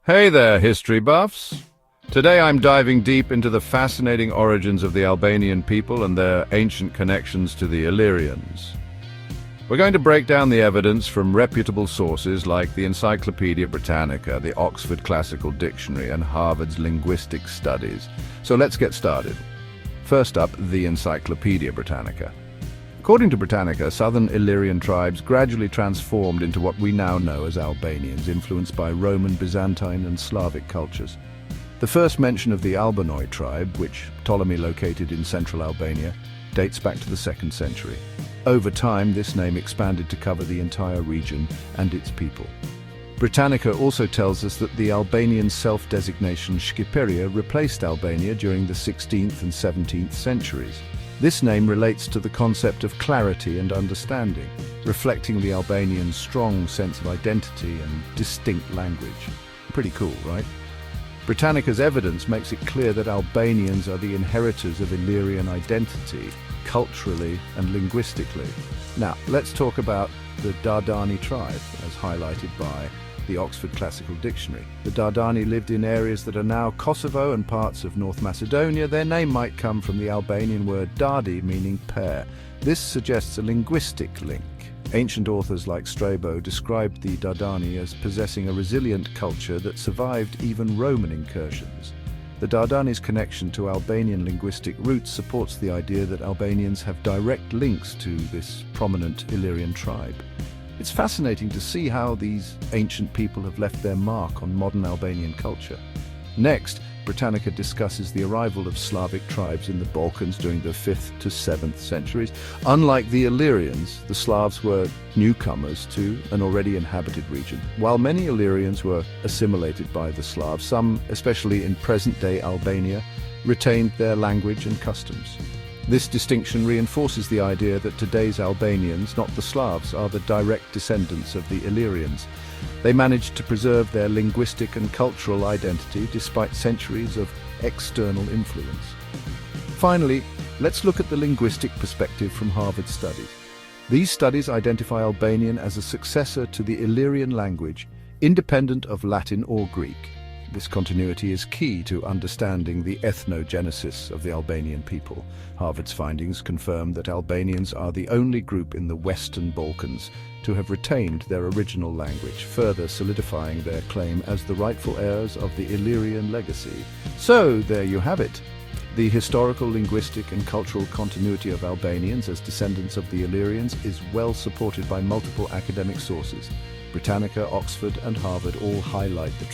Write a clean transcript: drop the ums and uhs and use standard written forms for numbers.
Hey there, history buffs! Today I'm diving deep into the fascinating origins of the Albanian people and their ancient connections to the Illyrians. We're going to break down the evidence from reputable sources like the Encyclopedia Britannica, the Oxford Classical Dictionary, and Harvard's Linguistic Studies. So let's get started. First up, the Encyclopedia Britannica. According to Britannica, southern Illyrian tribes gradually transformed into what we now know as Albanians, influenced by Roman, Byzantine, and Slavic cultures. The first mention of the Albanoid tribe, which Ptolemy located in central Albania, dates back to the 2nd century. Over time, this name expanded to cover the entire region and its people. Britannica also tells us that the Albanian self-designation Shqiperia replaced Albania during the 16th and 17th centuries. This name relates to the concept of clarity and understanding, reflecting the Albanians' strong sense of identity and distinct language. Pretty cool, right? Britannica's evidence makes it clear that Albanians are the inheritors of Illyrian identity, culturally and linguistically. Now, let's talk about the Dardani tribe, as highlighted by the Oxford Classical Dictionary. The Dardani lived in areas that are now Kosovo and parts of North Macedonia. Their name might come from the Albanian word dardi, meaning pair. This suggests a linguistic link. Ancient authors like Strabo described the Dardani as possessing a resilient culture that survived even Roman incursions. The Dardani's connection to Albanian linguistic roots supports the idea that Albanians have direct links to this prominent Illyrian tribe. It's fascinating to see how these ancient people have left their mark on modern Albanian culture. Next, Britannica discusses the arrival of Slavic tribes in the Balkans during the 5th to 7th centuries. Unlike the Illyrians, the Slavs were newcomers to an already inhabited region. While many Illyrians were assimilated by the Slavs, some, especially in present-day Albania, retained their language and customs. This distinction reinforces the idea that today's Albanians, not the Slavs, are the direct descendants of the Illyrians. They managed to preserve their linguistic and cultural identity despite centuries of external influence. Finally, let's look at the linguistic perspective from Harvard studies. These studies identify Albanian as a successor to the Illyrian language, independent of Latin or Greek. This continuity is key to understanding the ethnogenesis of the Albanian people. Harvard's findings confirm that Albanians are the only group in the Western Balkans to have retained their original language, further solidifying their claim as the rightful heirs of the Illyrian legacy. So, there you have it. The historical, linguistic, and cultural continuity of Albanians as descendants of the Illyrians is well supported by multiple academic sources. Britannica, Oxford, and Harvard all highlight the